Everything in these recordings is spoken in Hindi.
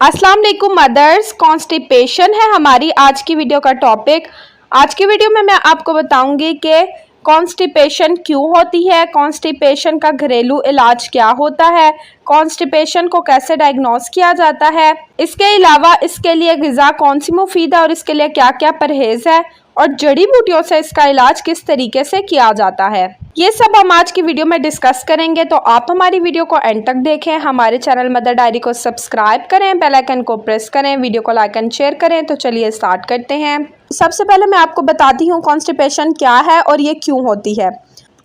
अस्सलाम वालेकुम मदर्स। कॉन्स्टिपेशन है हमारी आज की वीडियो का टॉपिक। आज की वीडियो में मैं आपको बताऊंगी कि कॉन्स्टिपेशन क्यों होती है, कॉन्स्टिपेशन का घरेलू इलाज क्या होता है, कॉन्स्टिपेशन को कैसे डायग्नोस किया जाता है, इसके अलावा इसके लिए ग़िज़ा कौन सी मुफीद है और इसके लिए क्या क्या परहेज़ है और जड़ी बूटियों से इसका इलाज किस तरीके से किया जाता है। ये सब हम आज की वीडियो में डिस्कस करेंगे, तो आप हमारी वीडियो को एंड तक देखें। हमारे चैनल मदर डायरी को सब्सक्राइब करें, बेल आइकन को प्रेस करें, वीडियो को लाइक एंड शेयर करें। तो चलिए स्टार्ट करते हैं। सबसे पहले मैं आपको बताती हूँ कॉन्स्टिपेशन क्या है और ये क्यों होती है।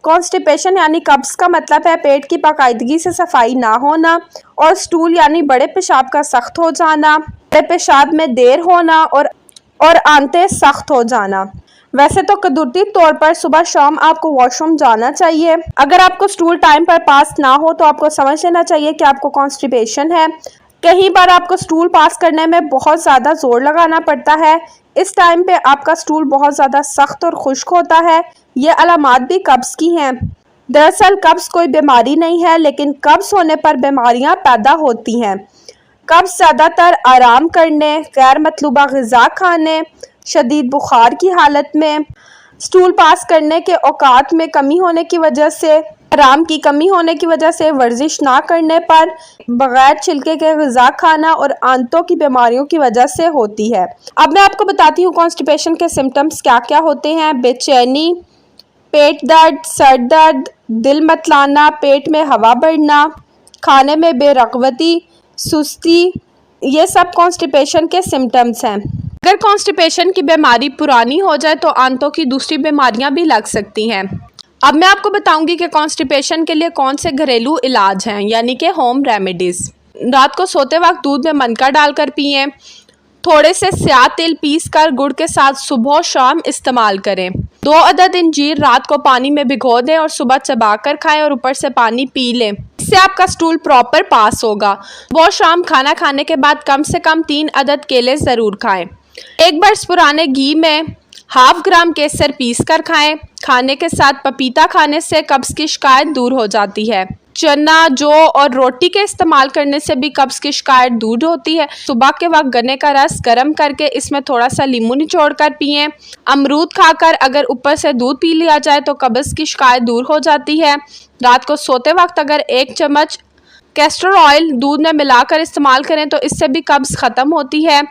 कॉन्स्टिपेशन यानी कब्ज़ का मतलब है पेट की बाकायदगी से सफाई ना होना, और स्टूल यानी बड़े पेशाब का सख्त हो जाना, बड़े पेशाब में देर होना और आंतें सख्त हो जाना। वैसे तो कुदरती तौर पर सुबह शाम आपको वॉशरूम जाना चाहिए। अगर आपको स्टूल टाइम पर पास ना हो तो आपको समझ लेना चाहिए कि आपको कॉन्स्टिपेशन है। कई बार आपको स्टूल पास करने में बहुत ज़्यादा जोर लगाना पड़ता है। इस टाइम पे आपका स्टूल बहुत ज़्यादा सख्त और खुश्क होता है। ये अलामात भी कब्ज़ की हैं। दरअसल कब्ज़ कोई बीमारी नहीं है, लेकिन कब्ज़ होने पर बीमारियां पैदा होती हैं। कब्ज़ ज़्यादातर आराम करने, गैर मतलूबा ग़िज़ा खाने, शदीद बुखार की हालत में, स्टूल पास करने के औकात में कमी होने की वजह से, आराम की कमी होने की वजह से, वर्जिश ना करने पर, बग़ैर छिलके के ग़िज़ा खाना और आंतों की बीमारियों की वजह से होती है। अब मैं आपको बताती हूँ कॉन्स्टिपेशन के सिम्टम्स क्या क्या होते हैं। बेचैनी, पेट दर्द, सर दर्द, दिल मतलाना, पेट में हवा बढ़ना, खाने में बेरग़बती, सुस्ती, ये सब कॉन्स्टिपेशन के सिम्टम्स हैं। अगर कॉन्स्टिपेशन की बीमारी पुरानी हो जाए तो आंतों की दूसरी बीमारियां भी लग सकती हैं। अब मैं आपको बताऊंगी कि कॉन्स्टिपेशन के लिए कौन से घरेलू इलाज हैं, यानी कि होम रेमेडीज़। रात को सोते वक्त दूध में मनका डालकर पिएं। थोड़े से स्याह तिल पीसकर गुड़ के साथ सुबह शाम इस्तेमाल करें। 2 अदद इंजीर रात को पानी में भिगो दें और सुबह चबाकर खाएं और ऊपर से पानी पी लें। इससे आपका स्टूल प्रॉपर पास होगा। सुबह शाम खाना खाने के बाद कम से कम 3 अदद केले ज़रूर खाएं। एक बर्स पुराने घी में 1/2 ग्राम केसर पीस कर खाएं। खाने के साथ पपीता खाने से कब्ज़ की शिकायत दूर हो जाती है। चना, जौ और रोटी के इस्तेमाल करने से भी कब्ज़ की शिकायत दूर होती है। सुबह के वक्त गन्ने का रस गर्म करके इसमें थोड़ा सा नींबू निचोड़ कर पिएं। अमरूद खाकर अगर ऊपर से दूध पी लिया जाए तो कब्ज़ की शिकायत दूर हो जाती है। रात को सोते वक्त अगर 1 चम्मच कैस्टर ऑयल दूध में मिलाकर इस्तेमाल करें तो इससे भी कब्ज़ ख़त्म होती है।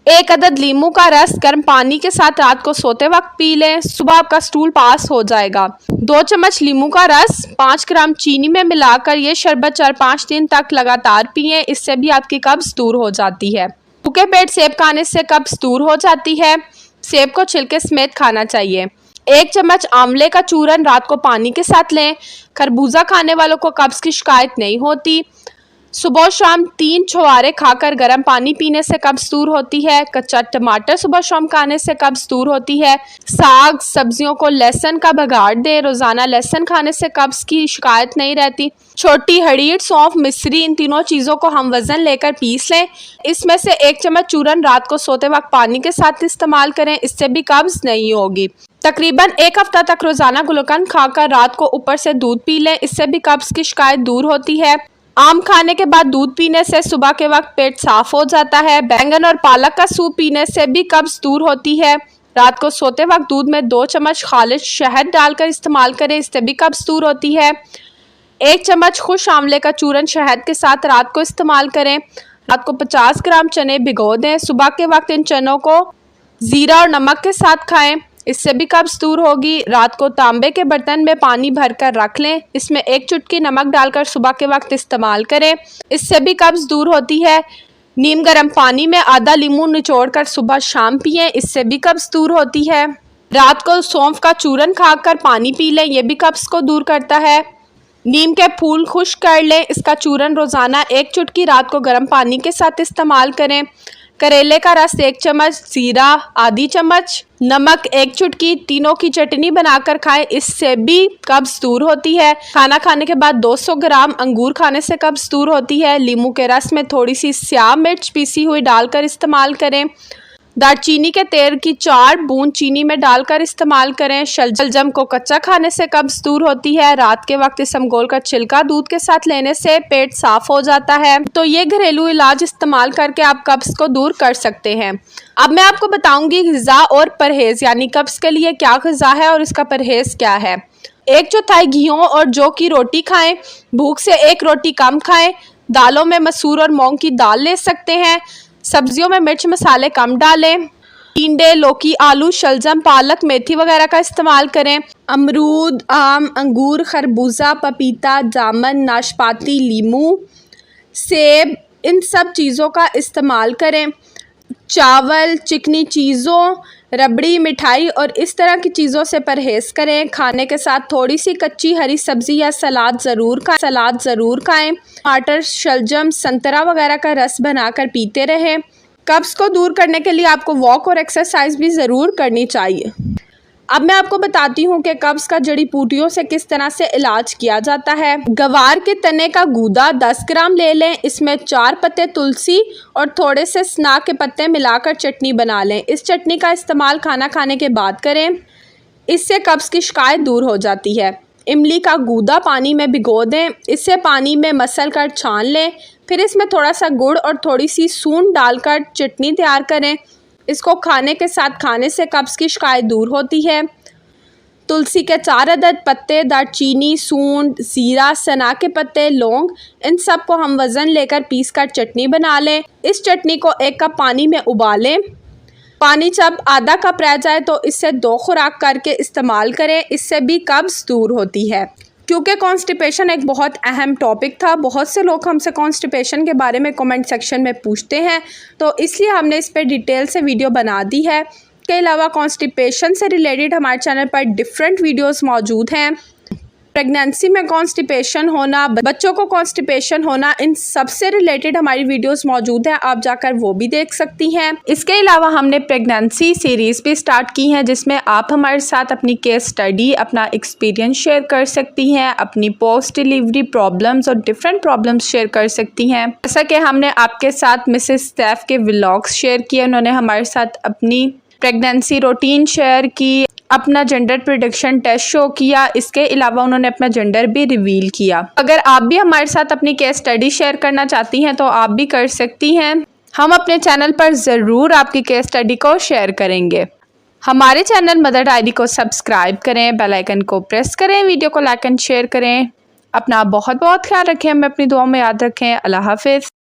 1 अदद लीमू का रस गर्म पानी के साथ रात को सोते वक्त पी लें। सुबह आपका स्टूल पास हो जाएगा। 2 चम्मच लीमू का रस 5 ग्राम चीनी में मिलाकर ये शरबत 4-5 दिन तक लगातार पिएं। इससे भी आपकी कब्ज़ दूर हो जाती है। भूखे पेट सेब खाने से कब्ज़ दूर हो जाती है। सेब को छिलके समेत खाना चाहिए। 1 चम्मच आंवले का चूरन रात को पानी के साथ लें। खरबूजा खाने वालों को कब्ज़ की शिकायत नहीं होती। सुबह शाम 3 छुहारे खाकर गर्म पानी पीने से कब्ज़ दूर होती है। कच्चा टमाटर सुबह शाम खाने से कब्ज़ दूर होती है। साग सब्जियों को लहसुन का बघाड़ दें। रोज़ाना लहसुन खाने से कब्ज़ की शिकायत नहीं रहती। छोटी हड़ीर, सौंफ, मिश्री, इन तीनों चीज़ों को हम वज़न लेकर पीस लें। इसमें से 1 चम्मच चूरन रात को सोते वक्त पानी के साथ इस्तेमाल करें। इससे भी कब्ज़ नहीं होगी। तकरीबन 1 हफ्ता तक रोज़ाना गुलकंद खाकर रात को ऊपर से दूध पी लें। इससे भी कब्ज़ की शिकायत दूर होती है। आम खाने के बाद दूध पीने से सुबह के वक्त पेट साफ हो जाता है। बैंगन और पालक का सूप पीने से भी कब्ज़ दूर होती है। रात को सोते वक्त दूध में 2 चम्मच खालिश शहद डालकर इस्तेमाल करें। इससे भी कब्ज़ दूर होती है। 1 चम्मच खुश आंवले का चूरन शहद के साथ रात को इस्तेमाल करें। रात को 50 ग्राम चने भिगो दें। सुबह के वक्त इन चनों को ज़ीरा और नमक के साथ खाएं। इससे भी कब्ज़ दूर होगी। रात को तांबे के बर्तन में पानी भरकर रख लें। इसमें 1 चुटकी नमक डालकर सुबह के वक्त इस्तेमाल करें। इससे भी कब्ज़ दूर होती है। नीम गर्म पानी में आधा लीमू निचोड़कर सुबह शाम पिएं। इससे भी कब्ज़ दूर होती है। रात को सौंफ का चूरन खाकर पानी पी लें। यह भी कब्ज़ को दूर करता है। नीम के फूल खुश्क कर लें। इसका चूरन रोज़ाना 1 चुटकी रात को गर्म पानी के साथ इस्तेमाल करें। करेले का रस 1 चम्मच, जीरा आधी चम्मच, नमक 1 चुटकी, तीनों की चटनी बनाकर खाएं। इससे भी कब्ज़ दूर होती है। खाना खाने के बाद 200 ग्राम अंगूर खाने से कब्ज़ दूर होती है। नींबू के रस में थोड़ी सी स्याह मिर्च पीसी हुई डालकर इस्तेमाल करें। दालचीनी के तेल की 4 बूंद चीनी में डालकर इस्तेमाल करें। शलजम को कच्चा खाने से कब्ज दूर होती है। रात के वक्त इसबगोल का छिलका दूध के साथ लेने से पेट साफ हो जाता है। तो ये घरेलू इलाज इस्तेमाल करके आप कब्ज को दूर कर सकते हैं। अब मैं आपको बताऊंगी ग़िज़ा और परहेज़, यानी कब्ज के लिए क्या ग़िज़ा है और इसका परहेज़ क्या है। 1/4 गेहूं और जौ की रोटी खाएं। भूख से 1 रोटी कम खाएं। दालों में मसूर और मूंग की दाल ले सकते हैं। सब्जियों में मिर्च मसाले कम डालें। टिंडे, लौकी, आलू, शलजम, पालक, मेथी वगैरह का इस्तेमाल करें। अमरूद, आम, अंगूर, खरबूजा, पपीता, जामुन, नाशपाती, लीमू, सेब, इन सब चीज़ों का इस्तेमाल करें। चावल, चिकनी चीज़ों, रबड़ी, मिठाई और इस तरह की चीज़ों से परहेज़ करें। खाने के साथ थोड़ी सी कच्ची हरी सब्ज़ी या सलाद ज़रूर खाएं। टमाटर, शलजम, संतरा वगैरह का रस बनाकर पीते रहें। कब्ज़ को दूर करने के लिए आपको वॉक और एक्सरसाइज भी ज़रूर करनी चाहिए। अब मैं आपको बताती हूँ कि कब्ज़ का जड़ी बूटियों से किस तरह से इलाज किया जाता है। गवार के तने का गूदा 10 ग्राम ले लें। इसमें 4 पत्ते तुलसी और थोड़े से सना के पत्ते मिलाकर चटनी बना लें। इस चटनी का इस्तेमाल खाना खाने के बाद करें। इससे कब्ज़ की शिकायत दूर हो जाती है। इमली का गूदा पानी में भिगो दें। इसे पानी में मसल कर छान लें। फिर इसमें थोड़ा सा गुड़ और थोड़ी सी सूंड डालकर चटनी तैयार करें। इसको खाने के साथ खाने से कब्ज़ की शिकायत दूर होती है। तुलसी के 4 अदद पत्ते, दालचीनी, सूंड, ज़ीरा, सना के पत्ते, लौंग, इन सब को हम वज़न लेकर पीस कर चटनी बना लें। इस चटनी को 1 कप पानी में उबालें। पानी जब आधा कप रह जाए तो इससे 2 खुराक करके इस्तेमाल करें। इससे भी कब्ज़ दूर होती है। क्योंकि कॉन्स्टिपेशन एक बहुत अहम टॉपिक था, बहुत से लोग हमसे कॉन्स्टिपेशन के बारे में कमेंट सेक्शन में पूछते हैं, तो इसलिए हमने इस पर डिटेल से वीडियो बना दी है। के अलावा कॉन्स्टिपेशन से रिलेटेड हमारे चैनल पर डिफरेंट वीडियोस मौजूद हैं। प्रेगनेंसी में कॉन्स्टिपेशन होना, बच्चों को कॉन्स्टिपेशन होना, इन सब से रिलेटेड हमारी वीडियोस मौजूद हैं, आप जाकर वो भी देख सकती हैं। इसके अलावा हमने प्रेगनेंसी सीरीज़ भी स्टार्ट की हैं, जिसमें आप हमारे साथ अपनी केस स्टडी, अपना एक्सपीरियंस शेयर कर सकती हैं, अपनी पोस्ट डिलीवरी प्रॉब्लम्स और डिफरेंट प्रॉब्लम्स शेयर कर सकती हैं। जैसा कि हमने आपके साथ मिसेस सैफ के व्लॉग्स शेयर किए, उन्होंने हमारे साथ अपनी प्रेगनेंसी रूटीन शेयर की, अपना जेंडर प्रेडिक्शन टेस्ट शो किया। इसके अलावा उन्होंने अपना जेंडर भी रिवील किया। अगर आप भी हमारे साथ अपनी केस स्टडी शेयर करना चाहती हैं तो आप भी कर सकती हैं। हम अपने चैनल पर ज़रूर आपकी केस स्टडी को शेयर करेंगे। हमारे चैनल मदर डायरी को सब्सक्राइब करें, बेल आइकन को प्रेस करें, वीडियो को लाइक एंड शेयर करें। अपना बहुत बहुत ख्याल रखें, हमें अपनी दुआओं में याद रखें। अल्लाह हाफिज़।